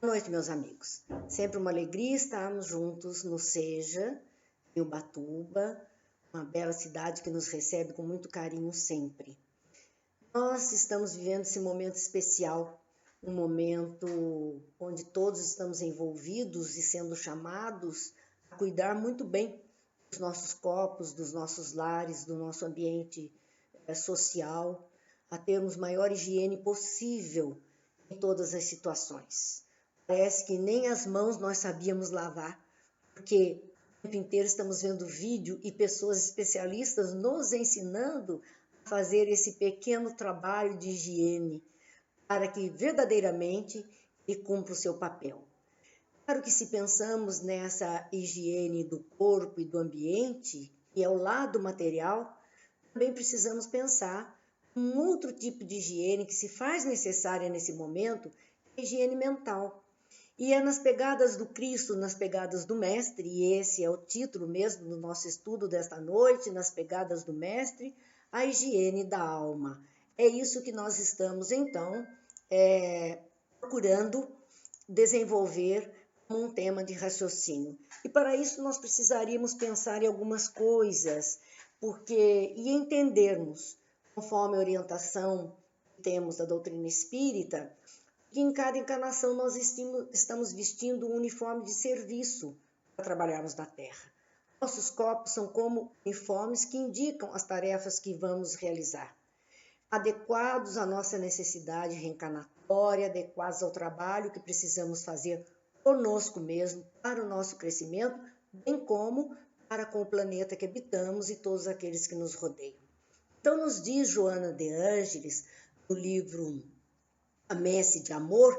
Boa noite, meus amigos. Sempre uma alegria estarmos juntos no Seja, em Ubatuba, uma bela cidade que nos recebe com muito carinho sempre. Nós estamos vivendo esse momento especial, um momento onde todos estamos envolvidos e sendo chamados a cuidar muito bem dos nossos corpos, dos nossos lares, do nosso ambiente social, a termos maior higiene possível em todas as situações. Parece que nem as mãos nós sabíamos lavar, porque o tempo inteiro estamos vendo vídeo e pessoas especialistas nos ensinando a fazer esse pequeno trabalho de higiene para que verdadeiramente ele cumpra o seu papel. Claro que se pensamos nessa higiene do corpo e do ambiente, que é o lado material, também precisamos pensar um outro tipo de higiene que se faz necessária nesse momento, a higiene mental. E é nas pegadas do Cristo, nas pegadas do Mestre, e esse é o título mesmo do nosso estudo desta noite, nas pegadas do Mestre, a higiene da alma. É isso que nós estamos, então, procurando desenvolver como um tema de raciocínio. E para isso nós precisaríamos pensar em algumas coisas, e entendermos, conforme a orientação que temos da doutrina espírita, que em cada encarnação nós estamos vestindo um uniforme de serviço para trabalharmos na Terra. Nossos corpos são como uniformes que indicam as tarefas que vamos realizar, adequados à nossa necessidade reencarnatória, adequados ao trabalho que precisamos fazer conosco mesmo, para o nosso crescimento, bem como para com o planeta que habitamos e todos aqueles que nos rodeiam. Então nos diz Joana de Ângeles, no livro A Messe de Amor,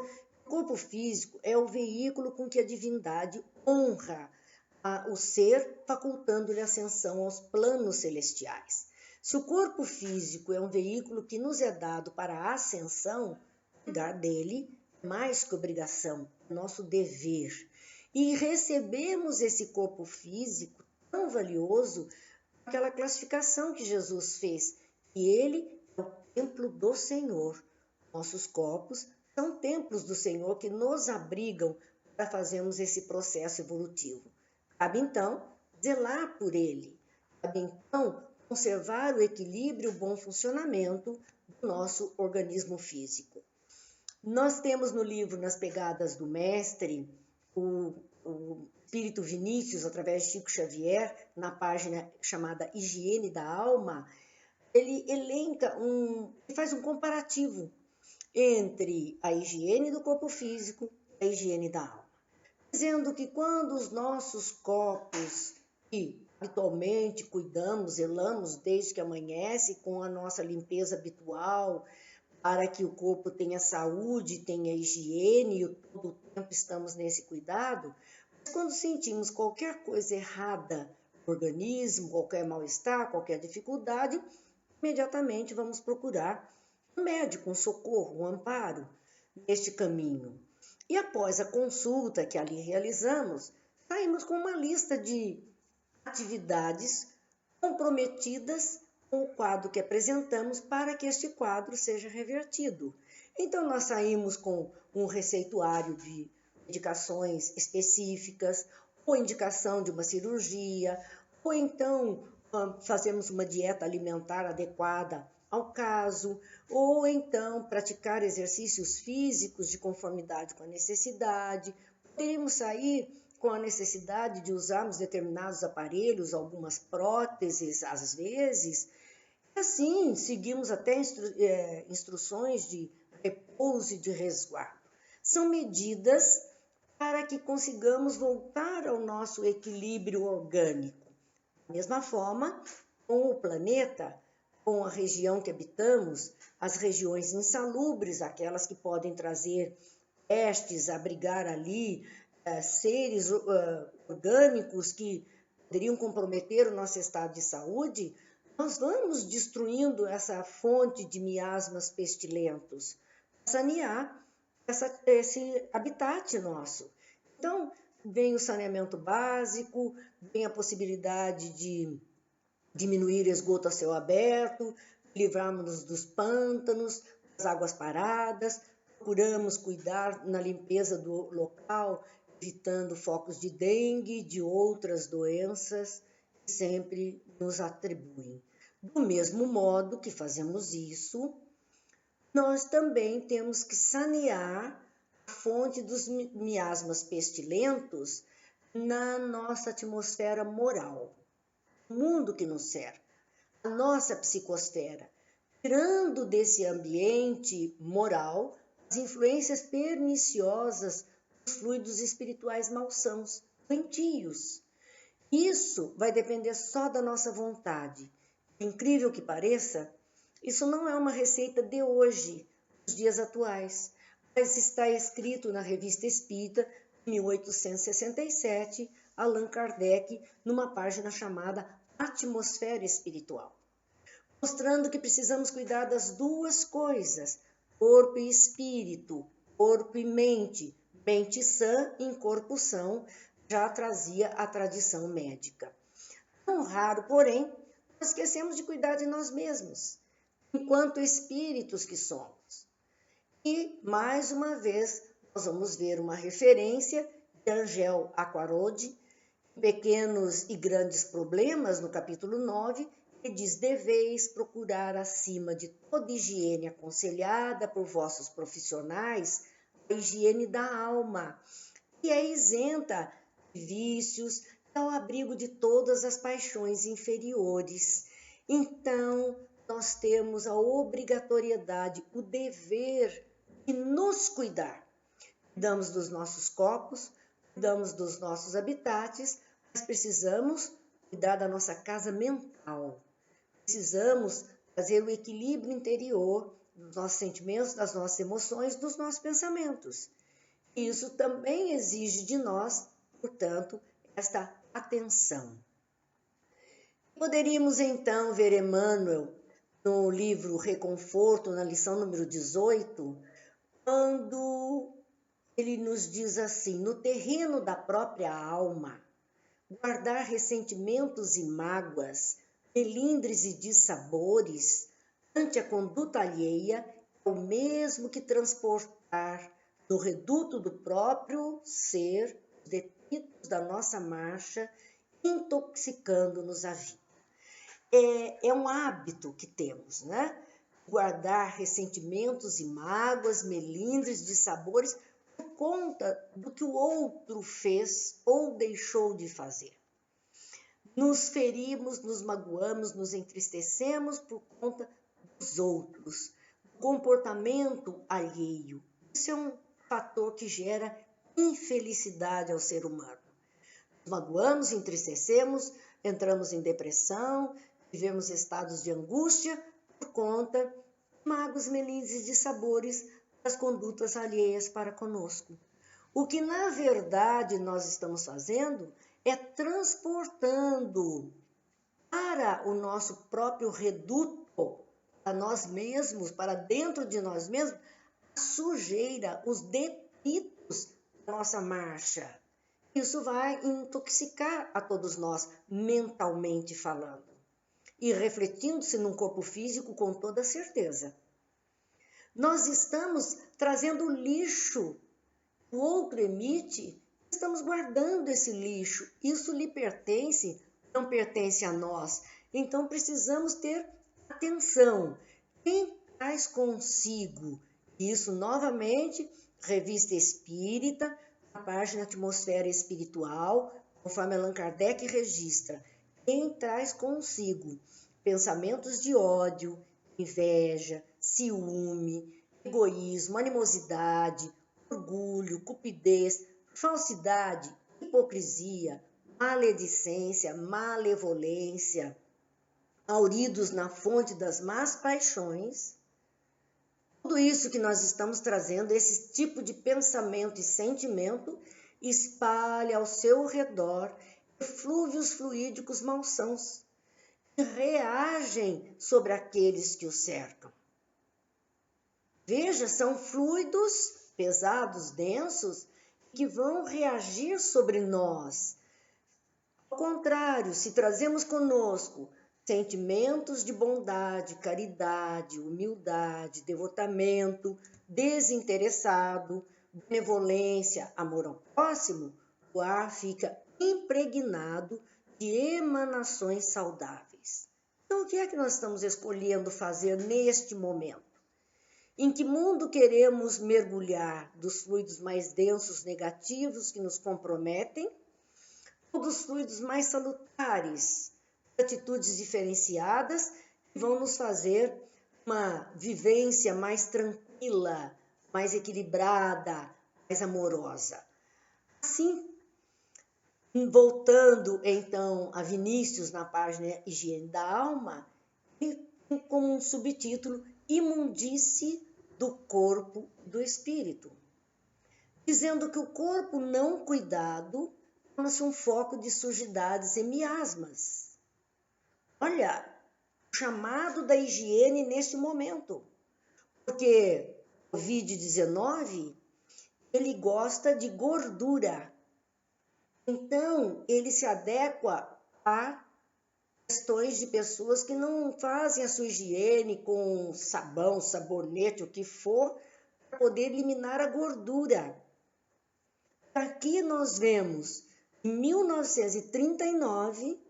o corpo físico é o veículo com que a divindade honra o ser, facultando-lhe ascensão aos planos celestiais. Se o corpo físico é um veículo que nos é dado para a ascensão, cuidar dele é mais que obrigação, é nosso dever. E recebemos esse corpo físico tão valioso, aquela classificação que Jesus fez, que ele é o templo do Senhor. Nossos corpos são templos do Senhor que nos abrigam para fazermos esse processo evolutivo. Cabe então zelar por ele. Cabe então conservar o equilíbrio e o bom funcionamento do nosso organismo físico. Nós temos no livro Nas Pegadas do Mestre, o Espírito Vinícius, através de Chico Xavier, na página chamada Higiene da Alma, ele faz um comparativo entre a higiene do corpo físico e a higiene da alma, dizendo que quando os nossos corpos, que habitualmente cuidamos, zelamos desde que amanhece com a nossa limpeza habitual, para que o corpo tenha saúde, tenha higiene, e todo o tempo estamos nesse cuidado, mas quando sentimos qualquer coisa errada no organismo, qualquer mal-estar, qualquer dificuldade, imediatamente vamos procurar um médico, um socorro, um amparo neste caminho. E após a consulta que ali realizamos, saímos com uma lista de atividades comprometidas com o quadro que apresentamos para que este quadro seja revertido. Então, nós saímos com um receituário de medicações específicas, ou indicação de uma cirurgia, ou então fazemos uma dieta alimentar adequada ao caso, ou então praticar exercícios físicos de conformidade com a necessidade. Poderíamos sair com a necessidade de usarmos determinados aparelhos, algumas próteses às vezes. Assim, seguimos até instruções de repouso e de resguardo. São medidas para que consigamos voltar ao nosso equilíbrio orgânico. Da mesma forma, com o planeta, com a região que habitamos, as regiões insalubres, aquelas que podem trazer pestes, abrigar ali seres orgânicos que poderiam comprometer o nosso estado de saúde, nós vamos destruindo essa fonte de miasmas pestilentos, para sanear esse habitat nosso. Então, vem o saneamento básico, vem a possibilidade de diminuir esgoto a céu aberto, livrarmos-nos dos pântanos, das águas paradas, procuramos cuidar na limpeza do local, evitando focos de dengue, de outras doenças que sempre nos atribuem. Do mesmo modo que fazemos isso, nós também temos que sanear a fonte dos miasmas pestilentos na nossa atmosfera moral, o mundo que nos cerca, a nossa psicosfera, tirando desse ambiente moral as influências perniciosas dos fluidos espirituais malsãos, doentios. Isso vai depender só da nossa vontade. Incrível que pareça, isso não é uma receita de hoje, dos dias atuais, mas está escrito na Revista Espírita, 1867, Allan Kardec, numa página chamada Atmosfera Espiritual, mostrando que precisamos cuidar das duas coisas, corpo e espírito, corpo e mente, mente sã em corpo são, já trazia a tradição médica. Não raro, porém, nós esquecemos de cuidar de nós mesmos, enquanto espíritos que somos. E, mais uma vez, nós vamos ver uma referência de Angel Aquarode, Pequenos e Grandes Problemas, no capítulo 9, que diz: deveis procurar acima de toda higiene aconselhada por vossos profissionais, a higiene da alma, que é isenta de vícios, é o abrigo de todas as paixões inferiores. Então, nós temos a obrigatoriedade, o dever de nos cuidar. Cuidamos dos nossos corpos, cuidamos dos nossos habitats, mas precisamos cuidar da nossa casa mental. Precisamos fazer o equilíbrio interior dos nossos sentimentos, das nossas emoções, dos nossos pensamentos. Isso também exige de nós, portanto, esta atenção. Poderíamos então ver Emmanuel no livro Reconforto, na lição número 18, quando ele nos diz assim: no terreno da própria alma, guardar ressentimentos e mágoas, melindres e dissabores ante a conduta alheia é o mesmo que transportar no reduto do próprio ser os detritos da nossa marcha, intoxicando-nos a vida. É um hábito que temos, né? Guardar ressentimentos e mágoas, melindres, dissabores por conta do que o outro fez ou deixou de fazer. Nos ferimos, nos magoamos, nos entristecemos por conta dos outros, do comportamento alheio. Isso é um fator que gera infelicidade ao ser humano. Nos magoamos, entristecemos, entramos em depressão, vivemos estados de angústia por conta de mágoas, melindres e dissabores das condutas alheias para conosco. O que, na verdade, nós estamos fazendo é transportando para o nosso próprio reduto, para nós mesmos, para dentro de nós mesmos, a sujeira, os detritos da nossa marcha. Isso vai intoxicar a todos nós, mentalmente falando, e refletindo-se num corpo físico com toda certeza. Nós estamos trazendo lixo, o outro emite, estamos guardando esse lixo, isso lhe pertence, não pertence a nós. Então precisamos ter atenção. Quem traz consigo isso novamente, Revista Espírita, a página Atmosfera Espiritual, conforme Allan Kardec registra, quem traz consigo pensamentos de ódio, inveja, ciúme, egoísmo, animosidade, orgulho, cupidez, falsidade, hipocrisia, maledicência, malevolência, hauridos na fonte das más paixões, tudo isso que nós estamos trazendo, esse tipo de pensamento e sentimento, espalha ao seu redor eflúvios fluídicos malsãos que reagem sobre aqueles que o cercam. Veja, são fluidos pesados, densos, que vão reagir sobre nós. Ao contrário, se trazemos conosco sentimentos de bondade, caridade, humildade, devotamento, desinteressado, benevolência, amor ao próximo, o ar fica impregnado de emanações saudáveis. Então, o que é que nós estamos escolhendo fazer neste momento? Em que mundo queremos mergulhar? Dos fluidos mais densos negativos que nos comprometem ou dos fluidos mais salutares, atitudes diferenciadas que vão nos fazer uma vivência mais tranquila, mais equilibrada, mais amorosa? Assim, voltando então a Vinícius na página Higiene da Alma, com um subtítulo Imundície do Corpo e do Espírito, dizendo que o corpo não cuidado torna-se um foco de sujidades e miasmas. Olha, o chamado da higiene neste momento, porque o Covid-19, ele gosta de gordura. Então, ele se adequa a questões de pessoas que não fazem a sua higiene com sabão, sabonete, o que for, para poder eliminar a gordura. Aqui nós vemos, em 1939,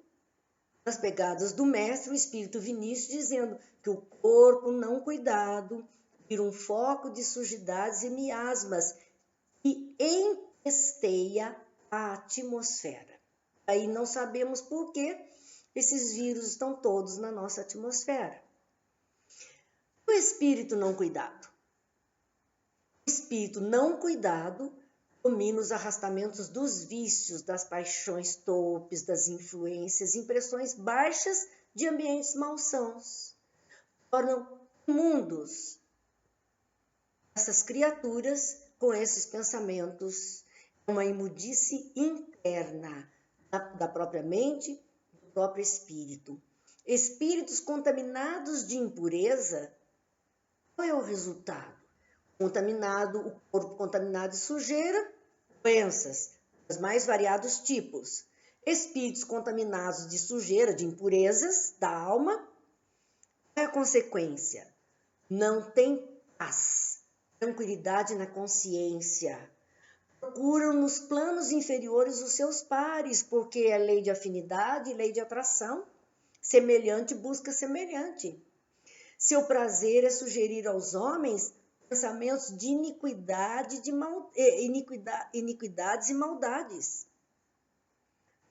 nas pegadas do mestre, o Espírito Vinícius, dizendo que o corpo não cuidado vira um foco de sujidades e miasmas e empesteia a atmosfera. Aí não sabemos por que esses vírus estão todos na nossa atmosfera. O espírito não cuidado. O espírito não cuidado domina os arrastamentos dos vícios, das paixões torpes, das influências, impressões baixas de ambientes malsãos. Tornam imundos essas criaturas com esses pensamentos, uma imundice interna da própria mente, do próprio espírito. Espíritos contaminados de impureza, qual é o resultado? O corpo contaminado de sujeira, doenças, dos mais variados tipos. Espíritos contaminados de sujeira, de impurezas da alma, qual é a consequência? Não tem paz, tranquilidade na consciência. Procuram nos planos inferiores os seus pares, porque é lei de afinidade, lei de atração. Semelhante busca semelhante. Seu prazer é sugerir aos homens pensamentos de iniquidades e maldades.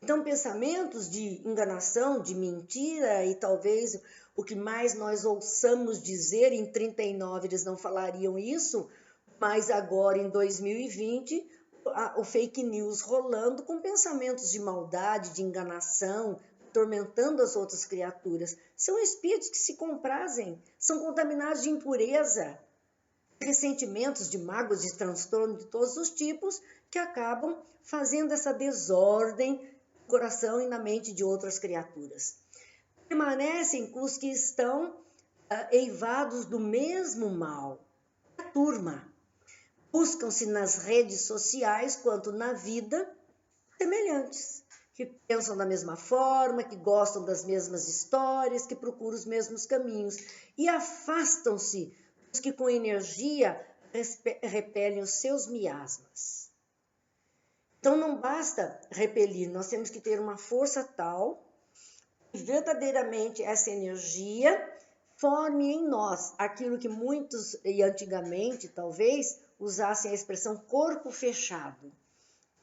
Então, pensamentos de enganação, de mentira, e talvez o que mais nós ouçamos dizer, em 39 eles não falariam isso, mas agora em 2020, o fake news rolando com pensamentos de maldade, de enganação, atormentando as outras criaturas. São espíritos que se comprazem, são contaminados de impureza, ressentimentos, de mágoas, de transtorno de todos os tipos, que acabam fazendo essa desordem no coração e na mente de outras criaturas. Permanecem com os que estão eivados do mesmo mal. A turma. Buscam-se nas redes sociais, quanto na vida, semelhantes, que pensam da mesma forma, que gostam das mesmas histórias, que procuram os mesmos caminhos, e afastam-se dos que com energia repelem os seus miasmas. Então não basta repelir, nós temos que ter uma força tal que verdadeiramente essa energia forme em nós aquilo que muitos, e antigamente talvez, usassem a expressão corpo fechado.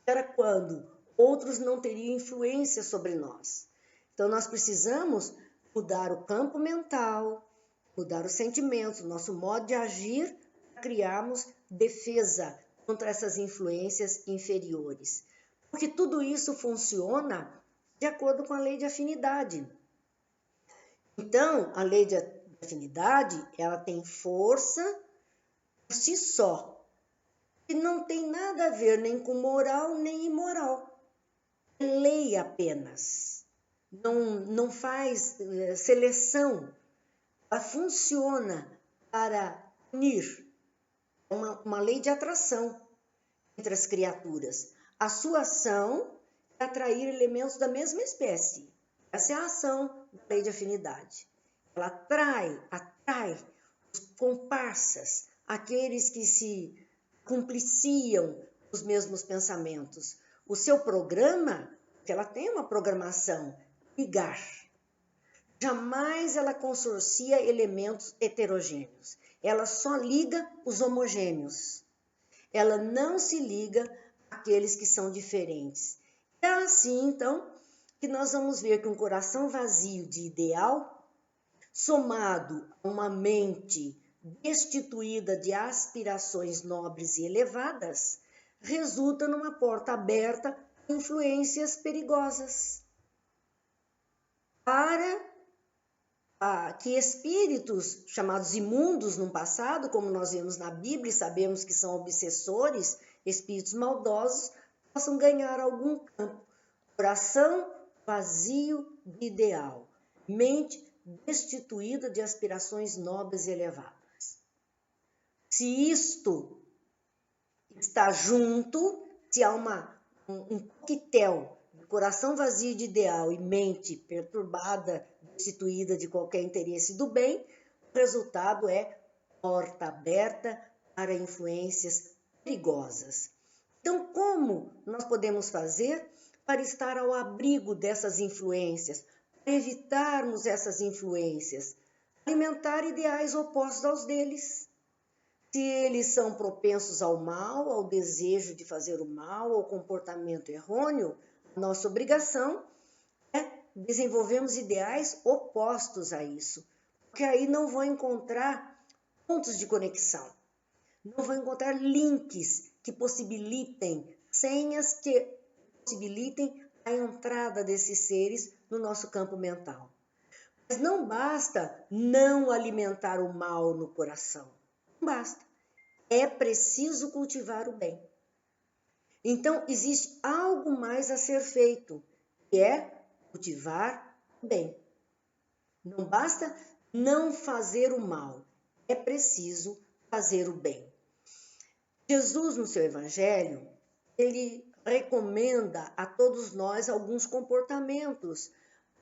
Era quando outros não teriam influência sobre nós. Então nós precisamos mudar o campo mental, mudar os sentimentos, o nosso modo de agir, para criarmos defesa contra essas influências inferiores. Porque tudo isso funciona de acordo com a lei de afinidade. Então, a lei de afinidade, ela tem força por si só. E não tem nada a ver nem com moral, nem imoral. É lei apenas. Não faz seleção. Ela funciona para unir, uma lei de atração entre as criaturas. A sua ação é atrair elementos da mesma espécie. Essa é a ação da lei de afinidade. Ela atrai os comparsas, aqueles que se cumpliciam os mesmos pensamentos. O seu programa, que ela tem uma programação, ligar. Jamais ela consorcia elementos heterogêneos. Ela só liga os homogêneos. Ela não se liga àqueles que são diferentes. É assim, então, que nós vamos ver que um coração vazio de ideal, somado a uma mente destituída de aspirações nobres e elevadas, resulta numa porta aberta a influências perigosas. Para que espíritos chamados imundos no passado, como nós vemos na Bíblia e sabemos que são obsessores, espíritos maldosos, possam ganhar algum campo. Coração vazio de ideal, mente destituída de aspirações nobres e elevadas. Se isto está junto, se há um coquetel de coração vazio de ideal e mente perturbada, destituída de qualquer interesse do bem, o resultado é porta aberta para influências perigosas. Então, como nós podemos fazer para estar ao abrigo dessas influências, para evitarmos essas influências? Alimentar ideais opostos aos deles. Se eles são propensos ao mal, ao desejo de fazer o mal, ao comportamento errôneo, nossa obrigação é desenvolvermos ideais opostos a isso, porque aí não vão encontrar pontos de conexão, não vão encontrar links que possibilitem, senhas que possibilitem a entrada desses seres no nosso campo mental. Mas não basta não alimentar o mal no coração. Não basta. É preciso cultivar o bem. Então, existe algo mais a ser feito, que é cultivar o bem. Não basta não fazer o mal, é preciso fazer o bem. Jesus, no seu Evangelho, ele recomenda a todos nós alguns comportamentos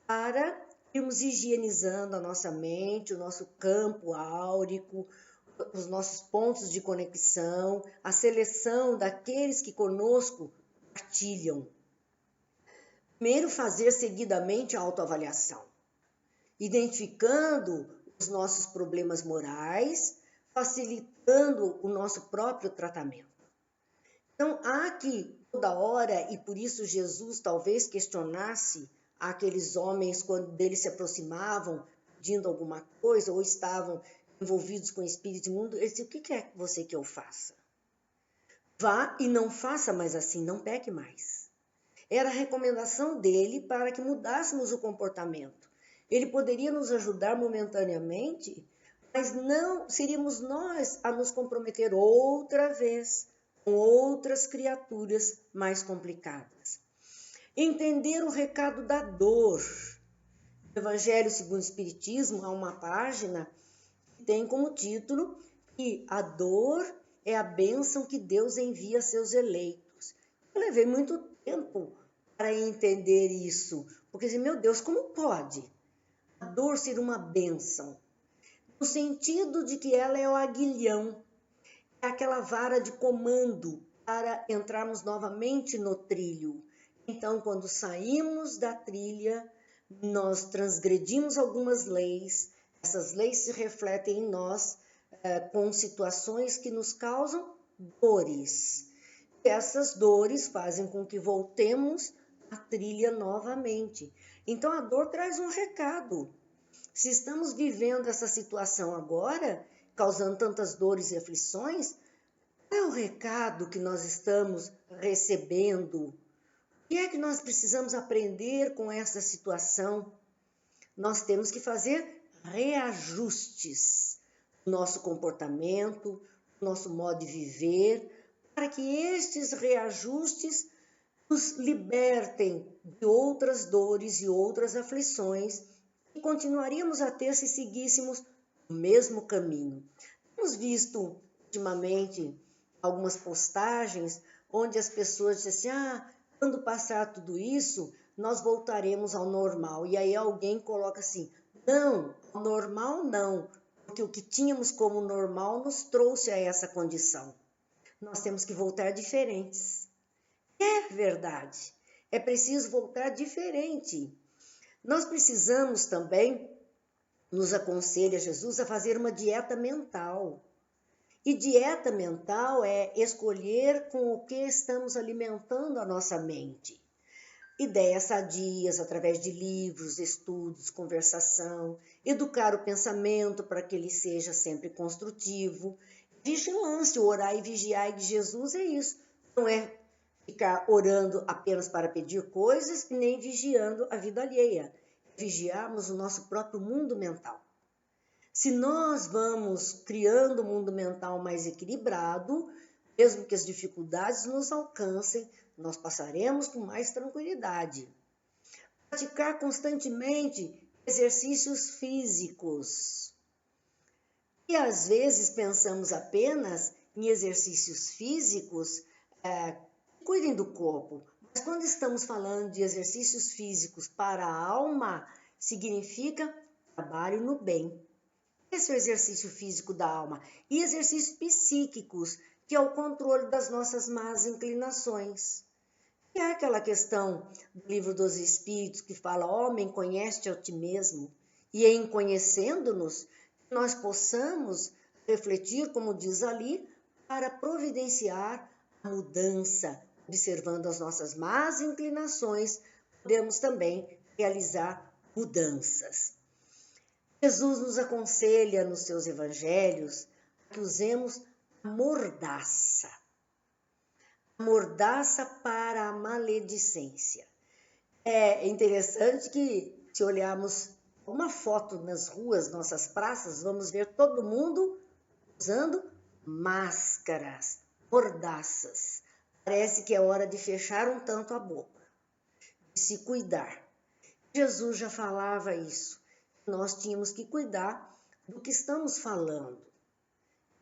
para irmos higienizando a nossa mente, o nosso campo áurico, os nossos pontos de conexão, a seleção daqueles que conosco partilham. Primeiro, fazer seguidamente a autoavaliação, identificando os nossos problemas morais, facilitando o nosso próprio tratamento. Então, há que toda hora, e por isso Jesus talvez questionasse aqueles homens quando deles se aproximavam pedindo alguma coisa ou estavam envolvidos com o espírito imundo, ele disse: o que é você que eu faça? Vá e não faça mais assim, não peque mais. Era a recomendação dele para que mudássemos o comportamento. Ele poderia nos ajudar momentaneamente, mas não seríamos nós a nos comprometer outra vez com outras criaturas mais complicadas. Entender o recado da dor. No Evangelho segundo o Espiritismo, há uma página que tem como título que a dor é a bênção que Deus envia a seus eleitos. Eu levei muito tempo para entender isso, porque assim, meu Deus, como pode a dor ser uma bênção? No sentido de que ela é o aguilhão, é aquela vara de comando para entrarmos novamente no trilho. Então, quando saímos da trilha, nós transgredimos algumas leis, essas leis se refletem em nós com situações que nos causam dores. E essas dores fazem com que voltemos à trilha novamente. Então, a dor traz um recado. Se estamos vivendo essa situação agora, causando tantas dores e aflições, qual é o recado que nós estamos recebendo? O que é que nós precisamos aprender com essa situação? Nós temos que fazer reajustes no nosso comportamento, no nosso modo de viver, para que estes reajustes nos libertem de outras dores e outras aflições que continuaríamos a ter se seguíssemos o mesmo caminho. Temos visto ultimamente algumas postagens onde as pessoas dizem assim: quando passar tudo isso, nós voltaremos ao normal. E aí alguém coloca assim, não, normal não, porque o que tínhamos como normal nos trouxe a essa condição. Nós temos que voltar diferentes. É verdade, é preciso voltar diferente. Nós precisamos também, nos aconselha Jesus, a fazer uma dieta mental. E dieta mental é escolher com o que estamos alimentando a nossa mente. Ideias sadias através de livros, estudos, conversação, educar o pensamento para que ele seja sempre construtivo. Vigilância, orar e vigiar de Jesus é isso. Não é ficar orando apenas para pedir coisas e nem vigiando a vida alheia. Vigiarmos o nosso próprio mundo mental. Se nós vamos criando um mundo mental mais equilibrado, mesmo que as dificuldades nos alcancem, nós passaremos com mais tranquilidade. Praticar constantemente exercícios físicos. E às vezes pensamos apenas em exercícios físicos que cuidem do corpo. Mas quando estamos falando de exercícios físicos para a alma, significa trabalho no bem. Esse é o exercício físico da alma. E exercícios psíquicos, que é o controle das nossas más inclinações. E é aquela questão do Livro dos Espíritos que fala, homem, conhece-te a ti mesmo. E em conhecendo-nos, nós possamos refletir, como diz ali, para providenciar a mudança. Observando as nossas más inclinações, podemos também realizar mudanças. Jesus nos aconselha nos seus evangelhos que usemos a mordaça. A mordaça para a maledicência. É interessante que, se olharmos uma foto nas ruas, nossas praças, vamos ver todo mundo usando máscaras, mordaças. Parece que é hora de fechar um tanto a boca, de se cuidar. Jesus já falava isso. Nós tínhamos que cuidar do que estamos falando.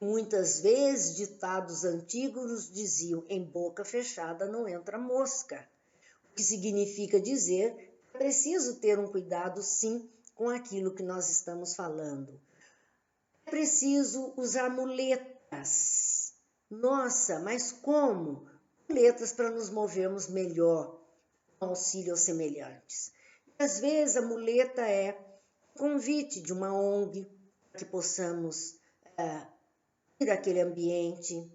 Muitas vezes, ditados antigos nos diziam, em boca fechada não entra mosca. O que significa dizer que é preciso ter um cuidado, sim, com aquilo que nós estamos falando. É preciso usar muletas. Nossa, mas como? Muletas para nos movermos melhor, com auxílio aos semelhantes. E às vezes a muleta é convite de uma ONG, para que possamos ir àquele ambiente.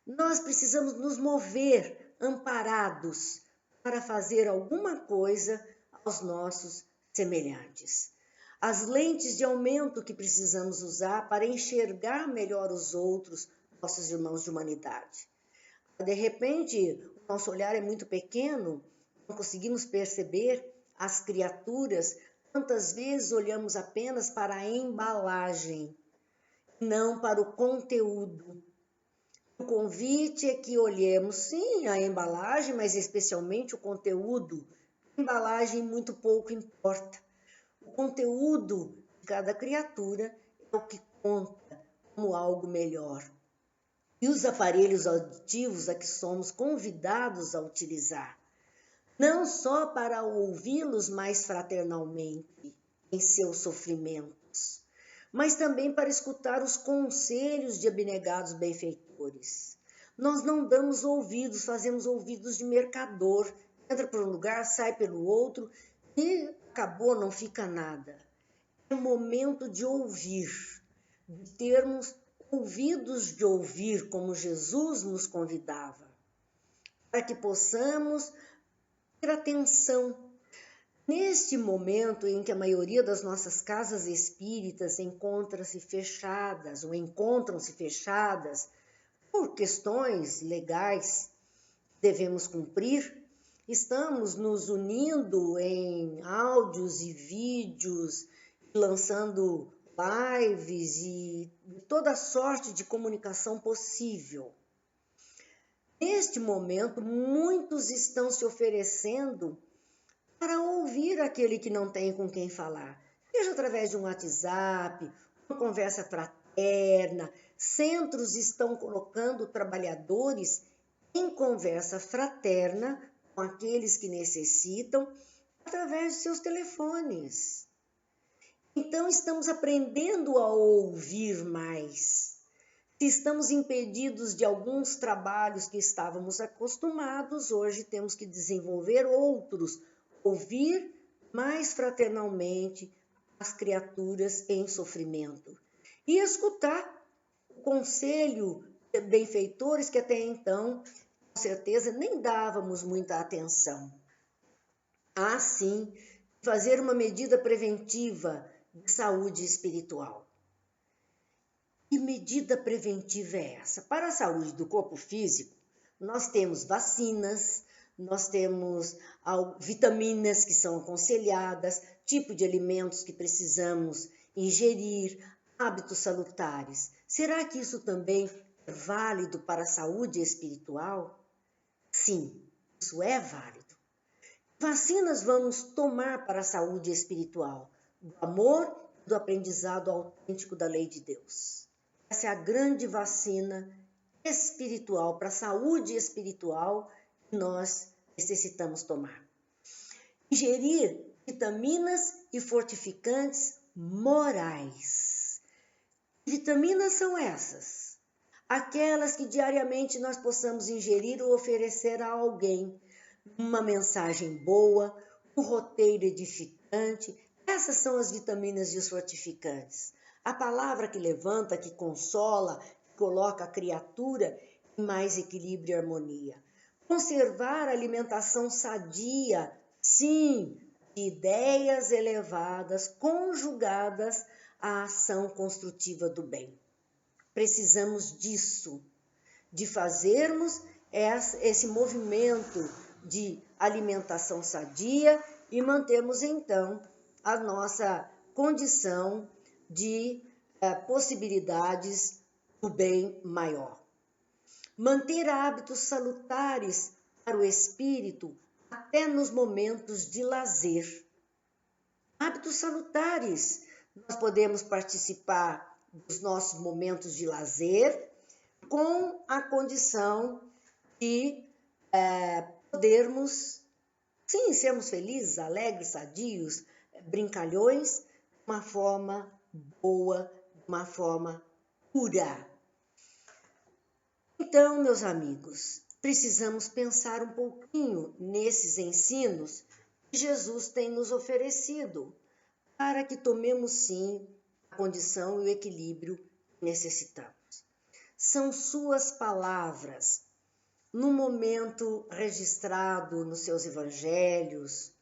Nós precisamos nos mover amparados para fazer alguma coisa aos nossos semelhantes. As lentes de aumento que precisamos usar para enxergar melhor os outros, nossos irmãos de humanidade. De repente, o nosso olhar é muito pequeno, não conseguimos perceber as criaturas. Quantas vezes olhamos apenas para a embalagem, não para o conteúdo. O convite é que olhemos, sim, a embalagem, mas especialmente o conteúdo. A embalagem muito pouco importa. O conteúdo de cada criatura é o que conta como algo melhor. E os aparelhos auditivos a que somos convidados a utilizar. Não só para ouvi-los mais fraternalmente em seus sofrimentos, mas também para escutar os conselhos de abnegados benfeitores. Nós não damos ouvidos, fazemos ouvidos de mercador. Entra por um lugar, sai pelo outro e acabou, não fica nada. É o momento de ouvir, de termos ouvidos de ouvir, como Jesus nos convidava, para que possamos ter atenção. Neste momento em que a maioria das nossas casas espíritas encontram-se fechadas por questões legais que devemos cumprir, estamos nos unindo em áudios e vídeos, lançando lives e toda sorte de comunicação possível. Neste momento, muitos estão se oferecendo para ouvir aquele que não tem com quem falar, seja através de um WhatsApp, uma conversa fraterna. Centros estão colocando trabalhadores em conversa fraterna com aqueles que necessitam através de seus telefones. Então, estamos aprendendo a ouvir mais. Se estamos impedidos de alguns trabalhos que estávamos acostumados, hoje temos que desenvolver outros, ouvir mais fraternalmente as criaturas em sofrimento e escutar o conselho de benfeitores que até então, com certeza, nem dávamos muita atenção. Assim, fazer uma medida preventiva de saúde espiritual. Que medida preventiva é essa? Para a saúde do corpo físico, nós temos vacinas, nós temos vitaminas que são aconselhadas, tipo de alimentos que precisamos ingerir, hábitos salutares. Será que isso também é válido para a saúde espiritual? Sim, isso é válido. Vacinas vamos tomar para a saúde espiritual, do amor e do aprendizado autêntico da lei de Deus. Essa é a grande vacina espiritual, para a saúde espiritual que nós necessitamos tomar. Ingerir vitaminas e fortificantes morais. Que vitaminas são essas? Aquelas que diariamente nós possamos ingerir ou oferecer a alguém. Uma mensagem boa, um roteiro edificante. Essas são as vitaminas e os fortificantes. A palavra que levanta, que consola, que coloca a criatura em mais equilíbrio e harmonia. Conservar a alimentação sadia, sim, de ideias elevadas, conjugadas à ação construtiva do bem. Precisamos disso, de fazermos esse movimento de alimentação sadia e mantermos então a nossa condição de possibilidades do bem maior. Manter hábitos salutares para o espírito até nos momentos de lazer. Hábitos salutares. Nós podemos participar dos nossos momentos de lazer com a condição de podermos, sim, sermos felizes, alegres, sadios, brincalhões, de uma forma boa, de uma forma pura. Então, meus amigos, precisamos pensar um pouquinho nesses ensinos que Jesus tem nos oferecido, para que tomemos, sim, a condição e o equilíbrio que necessitamos. São suas palavras, no momento registrado nos seus evangelhos,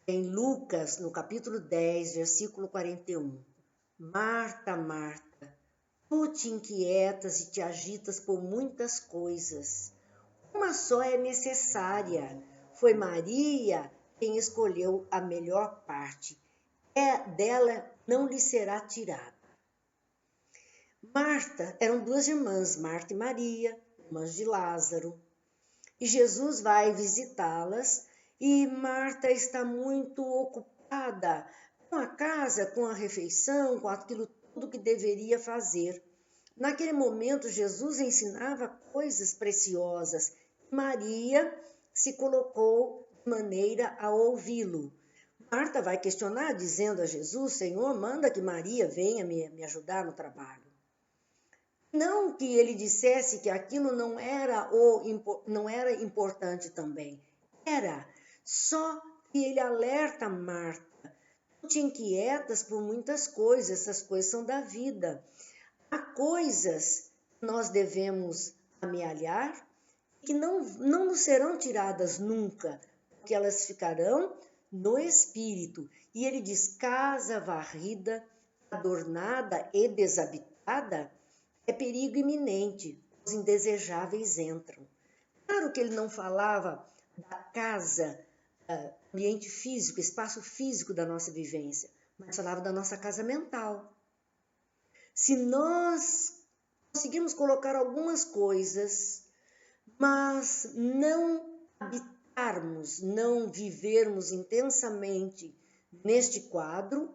em Lucas, no capítulo 10, versículo 41. Marta, Marta, tu te inquietas e te agitas por muitas coisas. Uma só é necessária. Foi Maria quem escolheu a melhor parte. Dela não lhe será tirada. Marta, eram duas irmãs, Marta e Maria, irmãs de Lázaro. E Jesus vai visitá-las e Marta está muito ocupada com a casa, com a refeição, com aquilo tudo que deveria fazer. Naquele momento, Jesus ensinava coisas preciosas. Maria se colocou de maneira a ouvi-lo. Marta vai questionar, dizendo a Jesus: Senhor, manda que Maria venha me ajudar no trabalho. Não que ele dissesse que aquilo não era importante também. Era, só que ele alerta Marta. Tu te inquietas por muitas coisas, essas coisas são da vida. Há coisas que nós devemos amealhar que não nos serão tiradas nunca, porque elas ficarão no espírito. E ele diz: casa varrida, adornada e desabitada, é perigo iminente, os indesejáveis entram. Claro que ele não falava da casa, ambiente físico, espaço físico da nossa vivência, mas falava da nossa casa mental. Se nós conseguirmos colocar algumas coisas, mas não habitarmos, não vivermos intensamente neste quadro,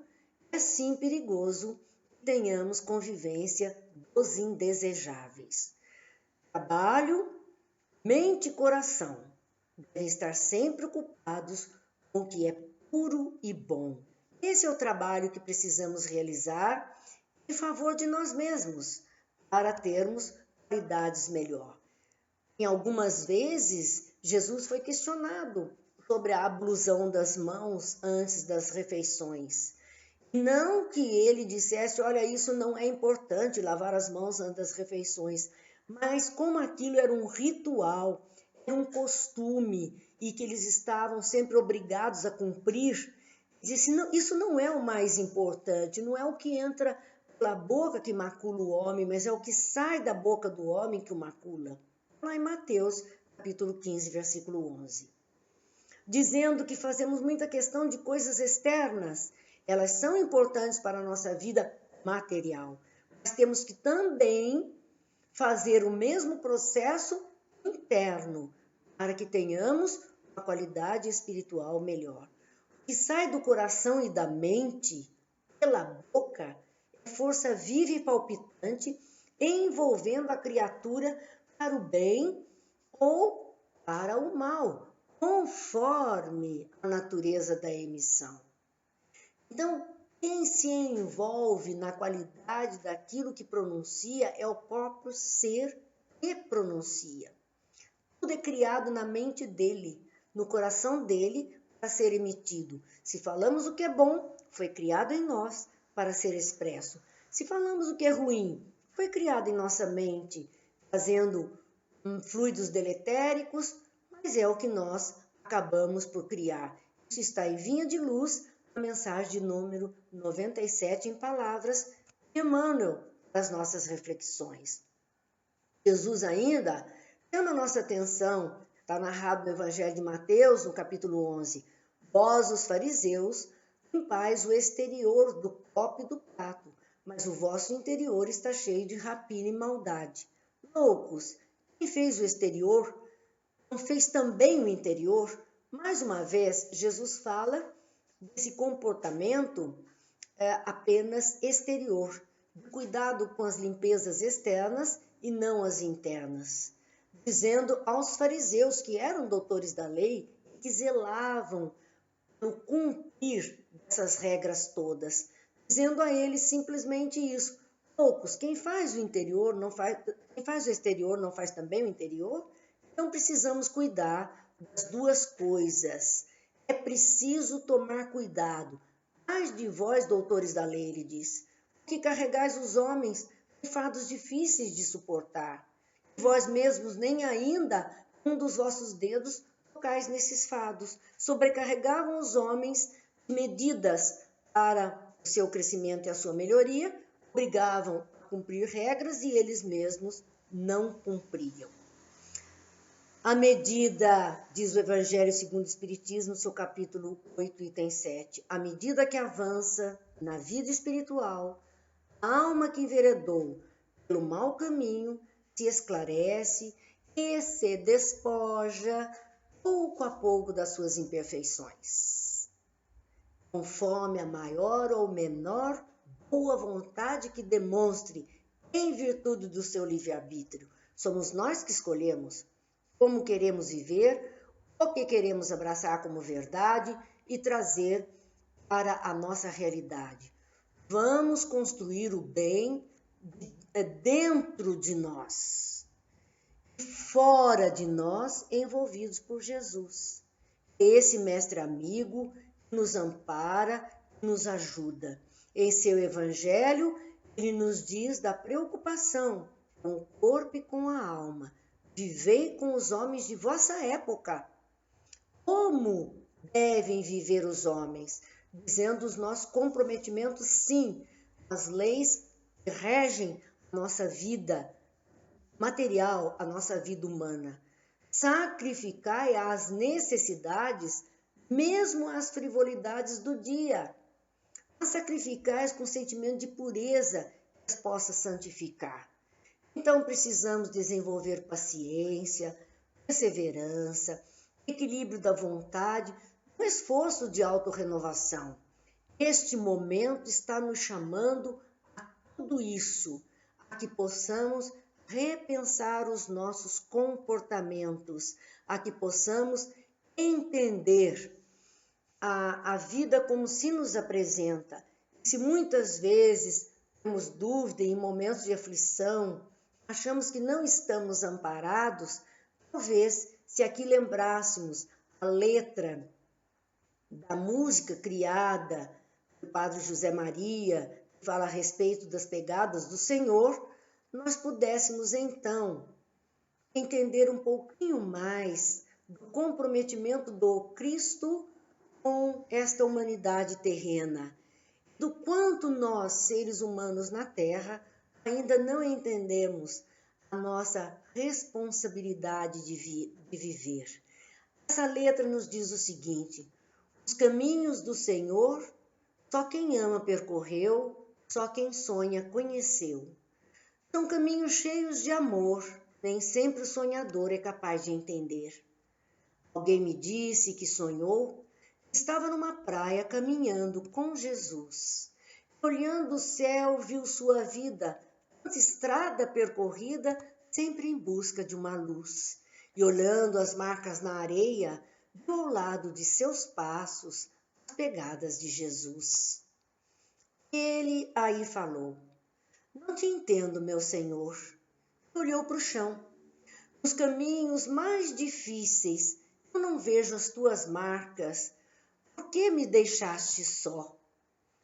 é sim perigoso que tenhamos convivência dos indesejáveis. Trabalho, mente e coração. devem estar sempre ocupados com o que é puro e bom. Esse é o trabalho que precisamos realizar em favor de nós mesmos, para termos qualidades melhor. Em algumas vezes, Jesus foi questionado sobre a ablusão das mãos antes das refeições. Não que ele dissesse, olha, isso não é importante, lavar as mãos antes das refeições, mas como aquilo era um ritual, era um costume e que eles estavam sempre obrigados a cumprir, disse, não, isso não é o mais importante, não é o que entra pela boca que macula o homem, mas é o que sai da boca do homem que o macula. Lá em Mateus, capítulo 15, versículo 11. Dizendo que fazemos muita questão de coisas externas, elas são importantes para a nossa vida material, mas temos que também fazer o mesmo processo interno, para que tenhamos uma qualidade espiritual melhor. O que sai do coração e da mente, pela boca, é força viva e palpitante, envolvendo a criatura para o bem ou para o mal, conforme a natureza da emissão. Então, quem se envolve na qualidade daquilo que pronuncia é o próprio ser que pronuncia. Tudo é criado na mente dele, no coração dele, para ser emitido. Se falamos o que é bom, foi criado em nós para ser expresso. Se falamos o que é ruim, foi criado em nossa mente, fazendo fluidos deletéricos, mas é o que nós acabamos por criar. Isso está em Vinha de Luz, a mensagem de número 97 em palavras de Emmanuel, das nossas reflexões. Jesus ainda chama a nossa atenção, está narrado no Evangelho de Mateus, no capítulo 11, vós, os fariseus, limpais o exterior do copo e do prato, mas o vosso interior está cheio de rapina e maldade. Loucos, quem fez o exterior, não fez também o interior? Mais uma vez, Jesus fala desse comportamento apenas exterior, cuidado com as limpezas externas e não as internas, dizendo aos fariseus, que eram doutores da lei, que zelavam no cumprir dessas regras todas, dizendo a eles simplesmente isso: poucos, quem faz o interior não faz, quem faz o exterior não faz também o interior? Então precisamos cuidar das duas coisas. É preciso tomar cuidado. Ai de vós, doutores da lei, ele diz, que carregais os homens de fardos difíceis de suportar. Vós mesmos nem ainda um dos vossos dedos tocais nesses fardos. Sobrecarregavam os homens medidas para o seu crescimento e a sua melhoria, obrigavam a cumprir regras e eles mesmos não cumpriam. À medida, diz o Evangelho segundo o Espiritismo, seu capítulo 8, item 7, à medida que avança na vida espiritual, a alma que enveredou pelo mau caminho se esclarece e se despoja pouco a pouco das suas imperfeições, conforme a maior ou menor boa vontade que demonstre em virtude do seu livre-arbítrio. Somos nós que escolhemos como queremos viver, o que queremos abraçar como verdade e trazer para a nossa realidade. Vamos construir o bem dentro de nós, fora de nós, envolvidos por Jesus. Esse mestre amigo nos ampara, nos ajuda. Em seu Evangelho, ele nos diz da preocupação com o corpo e com a alma. Vivei com os homens de vossa época. Como devem viver os homens? Dizendo os nossos comprometimentos, sim, as leis que regem a nossa vida material, a nossa vida humana. Sacrificai as necessidades, mesmo as frivolidades do dia. Sacrificai com sentimento de pureza que as possa santificar. Então precisamos desenvolver paciência, perseverança, equilíbrio da vontade, um esforço de autorrenovação. Este momento está nos chamando a tudo isso, a que possamos repensar os nossos comportamentos, a que possamos entender a vida como se nos apresenta. Se muitas vezes temos dúvida em momentos de aflição, achamos que não estamos amparados, talvez se aqui lembrássemos a letra da música criada pelo Padre José Maria, que fala a respeito das pegadas do Senhor, nós pudéssemos então entender um pouquinho mais do comprometimento do Cristo com esta humanidade terrena, do quanto nós, seres humanos na Terra, ainda não entendemos a nossa responsabilidade de viver. Essa letra nos diz o seguinte: os caminhos do Senhor, só quem ama percorreu, só quem sonha conheceu. São caminhos cheios de amor, nem sempre o sonhador é capaz de entender. Alguém me disse que sonhou, estava numa praia caminhando com Jesus. Olhando o céu, viu sua vida, tanta estrada percorrida, sempre em busca de uma luz. E olhando as marcas na areia, viu ao lado de seus passos as pegadas de Jesus. Ele aí falou: não te entendo, meu Senhor. Olhou para o chão. Nos caminhos mais difíceis, eu não vejo as tuas marcas. Por que me deixaste só?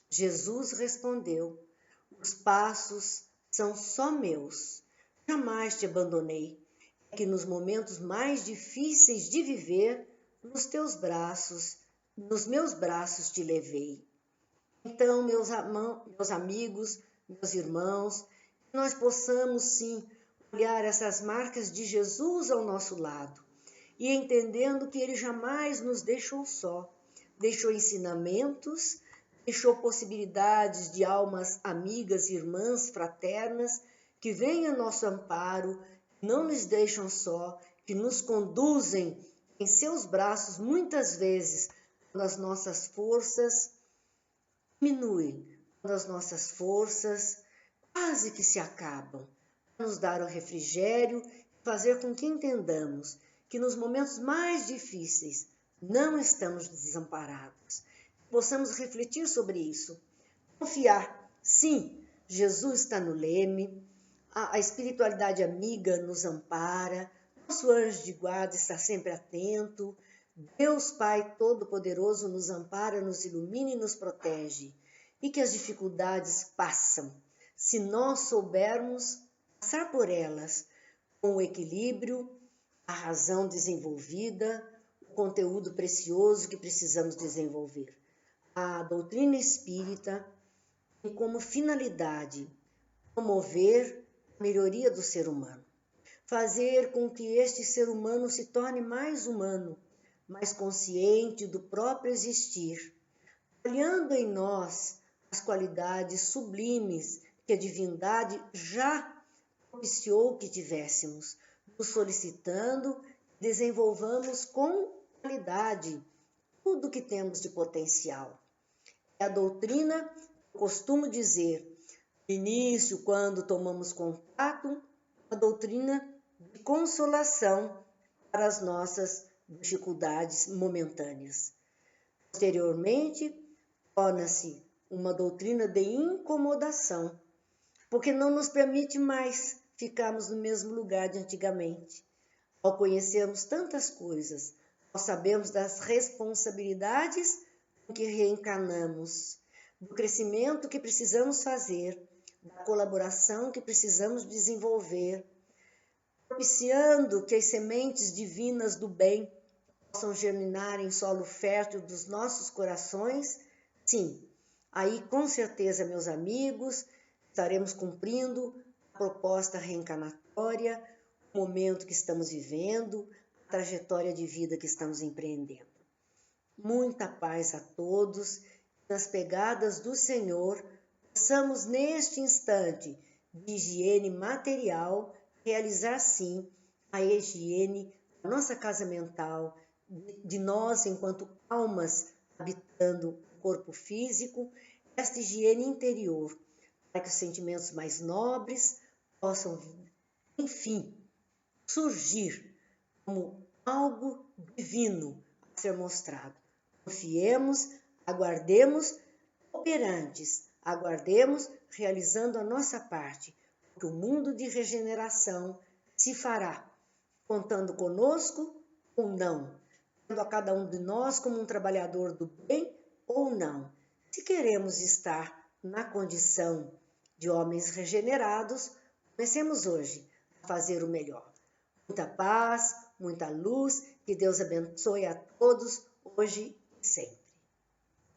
Jesus respondeu: os passos são só meus. Jamais te abandonei. É que nos momentos mais difíceis de viver, nos meus braços te levei. Então, meus amigos, meus irmãos, que nós possamos sim olhar essas marcas de Jesus ao nosso lado e entendendo que Ele jamais nos deixou só, deixou ensinamentos, deixou possibilidades de almas amigas, irmãs, fraternas, que vêm a nosso amparo, não nos deixam só, que nos conduzem em seus braços muitas vezes, quando as nossas forças diminuem, quando as nossas forças quase que se acabam, para nos dar o refrigério e fazer com que entendamos que nos momentos mais difíceis não estamos desamparados. Possamos refletir sobre isso, confiar, sim, Jesus está no leme, a espiritualidade amiga nos ampara, nosso anjo de guarda está sempre atento, Deus Pai Todo-Poderoso nos ampara, nos ilumina e nos protege, e que as dificuldades passam, se nós soubermos passar por elas com o equilíbrio, a razão desenvolvida, o conteúdo precioso que precisamos desenvolver. A doutrina espírita tem como finalidade promover a melhoria do ser humano, fazer com que este ser humano se torne mais humano, mais consciente do próprio existir, olhando em nós as qualidades sublimes que a divindade já propiciou que tivéssemos, nos solicitando que desenvolvamos com qualidade tudo que temos de potencial. É a doutrina, eu costumo dizer, no início, quando tomamos contato, a doutrina de consolação para as nossas dificuldades momentâneas. Posteriormente, torna-se uma doutrina de incomodação, porque não nos permite mais ficarmos no mesmo lugar de antigamente. Ao conhecermos tantas coisas, ao sabermos das responsabilidades com que reencarnamos, do crescimento que precisamos fazer, da colaboração que precisamos desenvolver, propiciando que as sementes divinas do bem possam germinar em solo fértil dos nossos corações, sim, aí com certeza, meus amigos, estaremos cumprindo a proposta reencarnatória, o momento que estamos vivendo, a trajetória de vida que estamos empreendendo. Muita paz a todos, nas pegadas do Senhor, possamos neste instante de higiene material realizar sim a higiene da nossa casa mental, de nós enquanto almas habitando o corpo físico, esta higiene interior, para que os sentimentos mais nobres possam enfim, surgir como algo divino a ser mostrado. Confiemos, aguardemos operantes, aguardemos realizando a nossa parte, porque o mundo de regeneração se fará, contando conosco ou não, tendo a cada um de nós como um trabalhador do bem ou não. Se queremos estar na condição de homens regenerados, comecemos hoje a fazer o melhor. Muita paz, muita luz, que Deus abençoe a todos, hoje e sempre.